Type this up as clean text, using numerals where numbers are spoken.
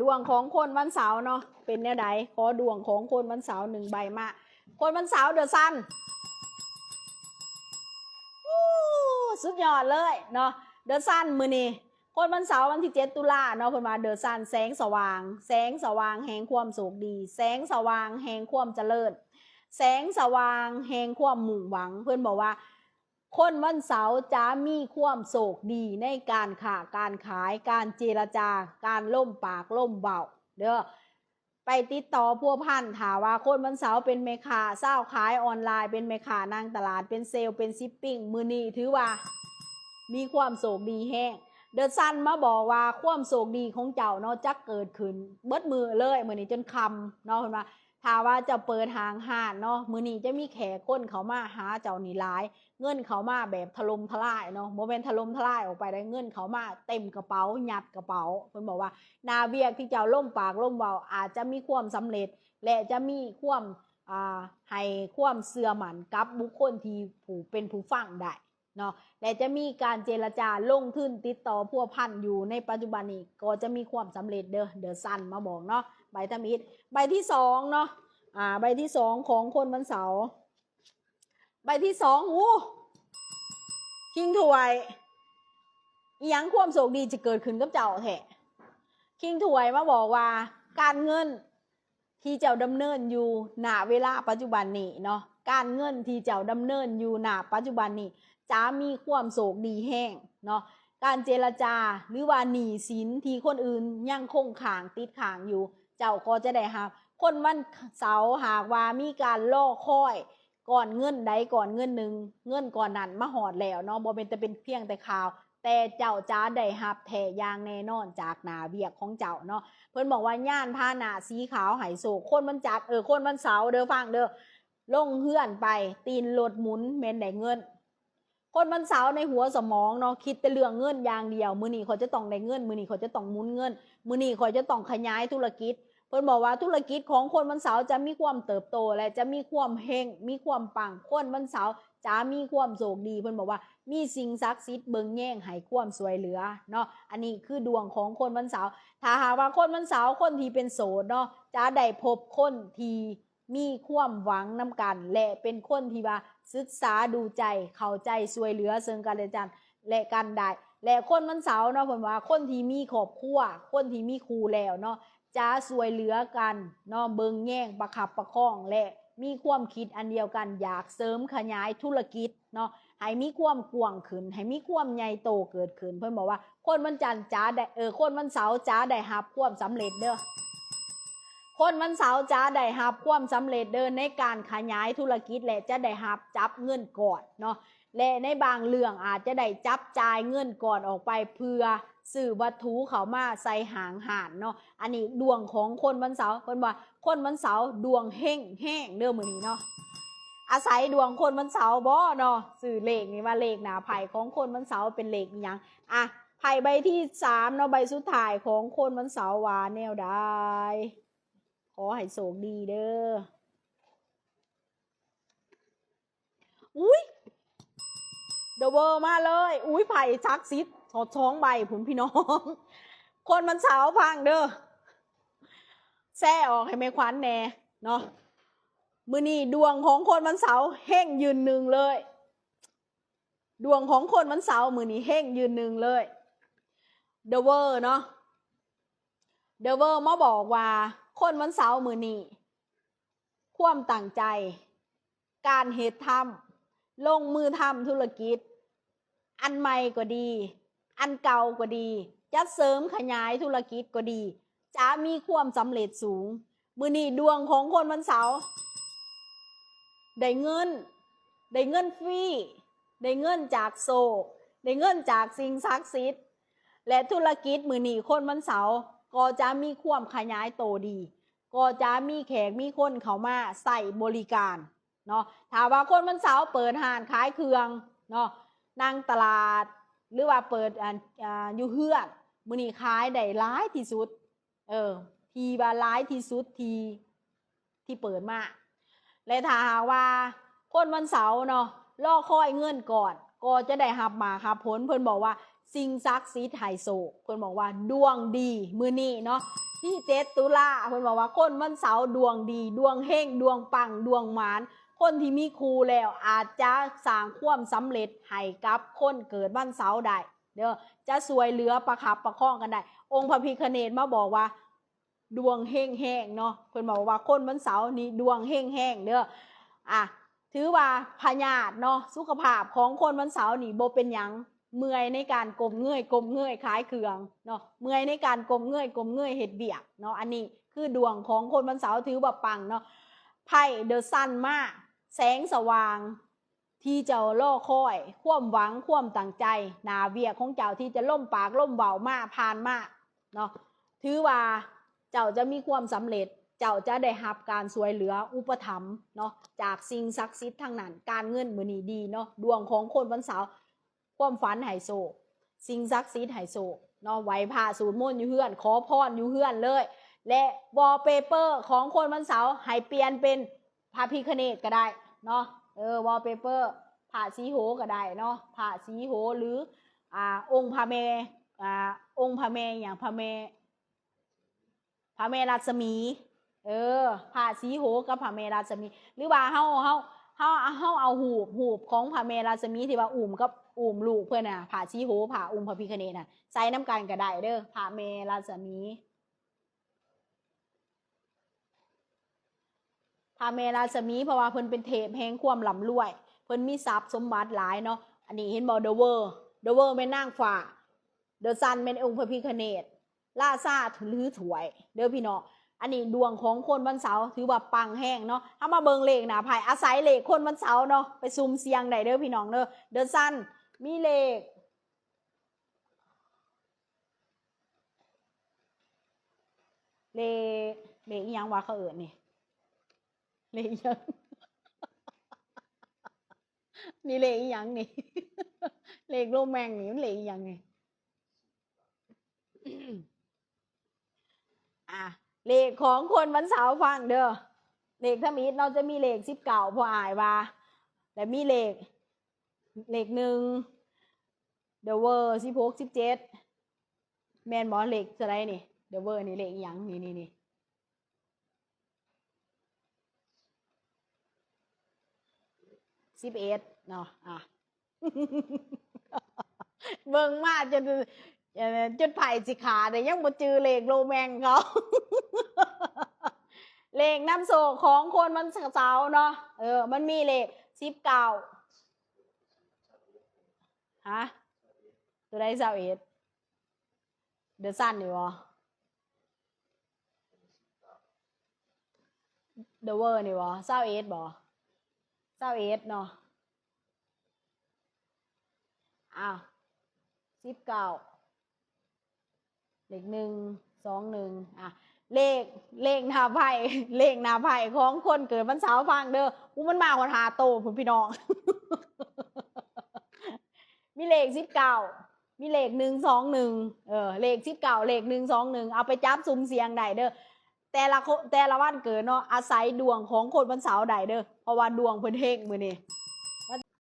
ดวงของคนวันเสาร์เนาะเป็นแนวใดขอดวงของคนวันเสาร์1 ใบมาคนวันเสาร์เดอะซันสุดยอดเลยเนาะเดอะซันมื้อนี้คนวันเสาร์วันที่7 ตุลาเนาะเพิ่นว่าเดอะซันแสงสว่างแสงสว่างแห่งความโชคดีแสงสว่างแห่งความเจริญแสงสว่างแห่งความมุ่งหวังเพิ่นบอกว่าคนวันเสาร์จะมีความโชคดีในการค้าการขายการเจรจาการล่มปากล่มเบาเด้อไปติดต่อพัวพันถาว่าคนวันเสาร์เป็นแม่ค้าเช้าขายออนไลน์เป็นแม่ค้านางตลาดเป็นเซลล์เป็นชิปปิ้งมื้อนี้ถือว่ามีความโชคดีแห้งเดอะซันมาบอกว่าความโชคดีของเจ้าเนาะจะเกิดขึ้นเบิดมือเลยมื้อนี้จนค่ำเนาะเพิ่นว่าถ้าว่าจะเปิดห้างเนาะมื้อนี้จะมีแขกคนเขามาหาเจ้านี่หลายเงินเขามาแบบถล่มทลายเนาะบ่แม่นถล่มทลายออกไปได้เงินเขามาเต็มกระเป๋ายัดกระเป๋าเพิ่นบอกว่านาเวียกที่เจ้าล่มปากล่มเว้าอาจจะมีความสำเร็จและจะมีความให้ความเชื่อมั่นกับบุคคลที่ผู้เป็นผู้ฟังได้เนาะและจะมีการเจรจาลงทุนติดต่อพัวพันอยู่ในปัจจุบันนี้ก็จะมีความสำเร็จเดอะซันมาบอกเนาะใบทมิตใบที่2เนาะใบที่2ของคนวันเสาร์ใบที่2คิงถวยอีหยังความโชคดีจะเกิดขึ้นกับเจ้าแท้คิงถวยมาบอกว่าการเงินที่เจ้าดำเนินอยู่ณเวลาปัจจุบันนี้เนาะการเงินที่เจ้าดำเนินอยู่ณปัจจุบันนี้จะมีความโชคดีแห้งเนาะการเจรจาหรือว่าหนี้สินที่คนอื่นยังคงค้างติดค้างอยู่เจ้าก็จะได้รับคนวันเสาร์หากว่ามีการล่อคอยก่อนเงินใดก่อนเงินหนึ่งเงินก่อนนั้นมาหอดแล้วเนาะบ่เป็นแต่เป็นเพียงแต่ข่าวแต่เจ้าจะได้รับแท้อย่างแน่นอนจากหน้าเวียกของเจ้าเนาะเพิ่นบอกว่าย่านพาหนะสีขาวไหโศกคนมันจักคนวันเสาร์เด้อฟังเด้อลงเฮือนไปตีนรถหมุนแม่นได้เงินคนวันเสาร์ในหัวสมองเนาะคิดแต่เรื่องเงินอย่างเดียวมื้อนี้เขาจะต้องได้เงินมื้อนี้เขาจะต้องหมุนเงินมื้อนี้เขาจะต้องขยายธุรกิจเพิ่นบอกว่าธุรกิจของคนวันเสาร์จะมีความเติบโตและจะมีความเฮงมีความปังคนวันเสาร์จะมีความโชคดีเพิ่นบอกว่ามีสิ่งศักดิ์สิทธิ์เบิ่งแย่งให้ความสวยเหลือเนาะอันนี้คือดวงของคนวันเสาร์ถ้าหากว่าคนวันเสาร์คนที่เป็นโสดเนาะจะได้พบคนที่มีความหวังนำกันและเป็นคนที่ว่าศึกษาดูใจเข้าใจสวยเหลือซึ่งกันและกันได้และคนวันเสาร์เนาะเพิ่นว่าคนที่มีครอบครัวคนที่มีคู่แล้วเนาะจะสวยเหลือกันเนาะเบิ่งแย่งประคับประคองและมีความคิดอันเดียวกันอยากเสริมขยายธุรกิจเนาะให้มีความกว้างขึ้นให้มีความใหญ่โตเกิดขึ้นเพิ่นบอกว่าคนวันจันทร์จะได้คนวันเสาร์จะได้รับความสำเร็จเด้อคนวันเสาร์จะได้รับความสำเร็จเดินในการขยายธุรกิจและจะได้รับจับเงินก่อนเนาะและในบางเรื่องอาจจะได้จับจ่ายเงินก่อนออกไปเพื่อซื้อวัตถุเขามาใส่หางหานเนาะอันนี้ดวงของคนวันเสาร์เพิ่นว่าคนวันเสาร์ดวงเฮงแห้งเด้อมื้อนี้เนาะอาศัยดวงคนวันเสาร์บ่เนาะสื่อเลขนี่ว่าเลขหน้าไพ่ของคนวันเสาร์เป็นเลขอีหยังไพ่ใบที่3เนาะใบสุดท้ายของคนวันเสาร์ว่าแนวใดขอให้โชคดีเด้ออุ้ยเดอะเวอร์มาเลยอุ้ยไผ่ซักซิดสอดช้องใบผุนพี่น้องคนมันเสาร์พังเด้อแซ่ออกให้แม่ควันแน่เนาะมื้อนี้ดวงของคนวันเสาร์เฮงยืนหนึ่งเลยดวงของคนวันเสาร์มื้อนี้เฮงยืนหนึ่งเลยเดอะเวอร์เนาะเดอะเวอร์มาบอกว่าคนวันเสาร์มื้อนี้ความตั้งใจการเฮ็ดทำลงมือทำธุรกิจอันใหม่ก็ดีอันเก่าก็ดีจะเสริมขยายธุรกิจก็ดีจะมีความสำเร็จสูงมื้อนี้ดวงของคนวันเสาร์ได้เงินฟรีได้เงินจากโซได้เงินจากสิ่งศักดิ์สิทธิ์และธุรกิจมื้อนี้คนวันเสาร์ก็จะมีความขยายโตดีก็จะมีแขกมีคนเข้ามาใส่บริการเนาะถ้าว่าคนวันเสาร์เปิดร้านขายเครื่องเนาะนั่งตลาดหรือว่าเปิดอยู่เฮือนมื้อนี้ขายได้หลายที่สุดที่ว่าหลายที่สุดที่เปิดมาและถ้าหากว่าคนวันเสาร์เนาะรอคอยเงินก่อนก็จะได้รับมาครับผลเพิ่นบอกว่า สิ่งศักดิ์สิทธิ์ให้โศกเพิ่นบอกว่าดวงดีมื้อนี้เนาะที่7 ตุลาเพิ่นบอกว่าคนวันเสาร์ดวงดีดวงเฮงดวงปังดวงหมานคนที่มีครูแล้วอาจจะสร้างความสำเร็จให้กับคนเกิดวันเสาร์ได้เด้อจะสวยเหลือประคับประคองกันได้องค์พระพิฆเนศมาบอกว่าดวงเฮงแห้งเนาะเพิ่นบอกว่าคนวันเสาร์นี้ดวงเฮงแห้งเด้อถือว่าพญาติเนาะสุขภาพของคนวันเสาร์นี่บ่เป็นหยังเมื่อยในการก้มเงยขายเครื่องเนาะเมื่อยในการก้มเงยเฮ็ดเบียกเนาะอันนี้คือดวงของคนวันเสาร์ถือว่าปังเนาะไพ่เดอะซันมาแสงสว่างที่เจ้ารอคอยความหวังความตั้งใจหนาเวียของเจ้าที่จะล่มปากล่มเบามาผ่านมาเนาะถือว่าเจ้าจะมีความสำเร็จเจ้าจะได้รับการช่วยเหลืออุปถัมภ์เนาะจากสิ่งศักดิ์สิทธิ์ทั้งนั้นการเงินมื้อนี้ดีเนาะดวงของคนวันเสาร์ความฝันไฮโซสิ่งศักดิ์สิทธิ์ไฮโซเนาะไหวผ้าสูตรมนต์อยู่เฮือนขอพรอยู่เฮือนเลยและวอลเปเปอร์ของคนวันเสาร์ให้เปลี่ยนเป็นพระพิฆเนศก็ได้เนาะวอลเปเปอร์ผ้าสีโหก็ได้เนาะผ้าสีโหหรือองค์พระเมองค์พระเมอย่างพระเมรัศมีผ้าสีโหกับพระเมรัศมีหรือว่าเฮาเอาหูบของพระเมรัศมีที่ว่าอุ้มลูกเพื่อนน่ะผ้าสีโหผ้าองค์พระพิฆเนศน่ะใส่น้ำกันก็ได้เด้อพระเมรัศมีพระเมรัศมีเพราะว่าเพิ่นเป็นเทพแห่งความร่ำรวยเพิ่นมีทรัพย์สมบัติหลายเนาะอันนี้เห็นบ่เดอะเวอร์แม่นางฟ้าเดอะซันเป็นองค์พระพิฆเนศล่าซาถือถวยเด้อพี่น้องอันนี้ดวงของคนวันเสาร์ถือว่าปังแห้งเนาะถ้ามาเบิ่งเลขนะไผอาศัยเลขคนวันเสาร์เนาะไปซุ่มเสียงได้เด้อพี่น้องเด้อเดอะซันมีเลขอีหยังว่าเขาเอิ้นนี่เลขอีหยังนี่เลขอีหยังนี่เลขโรแมงนี่มันเลขอีหยังนี่เลขของคนวันเสาร์ฟังเด้อเลขถ้ามีเราจะมีเลข19พออายว่าแต่มีเลข1เดอะเวอร์16 17แม่นบ่เลขเท่าไหร่นี่เดอะเวอร์นี่เลขอีหยังนี่11เนาะเบิ่งมาจนไผ่สิขาดยังบ่จือเลขโรแมงเขาเลขนำโศกของคนมันเสาร์เนาะมันมีเลข19ตัวใด21เดอะซันนี่บ่เดอะเวอร์นี่บ่21บ่21เนาะ19เลข1 21เลขหน้าไพ่ของคนเกิดวันเสาร์ฟังเด้อมันมากกว่า5โตพุ่นพี่น้อง มีเลข19มีเลข121เลข19เลข121เอาไปจับซุ่มเสียงได้เด้อแต่ละวันเกิดเนาะอาศัยดวงของคนวันเสาร์ได้เด้อเพราะว่าดวงเพิ่นเฮงมื้อนี้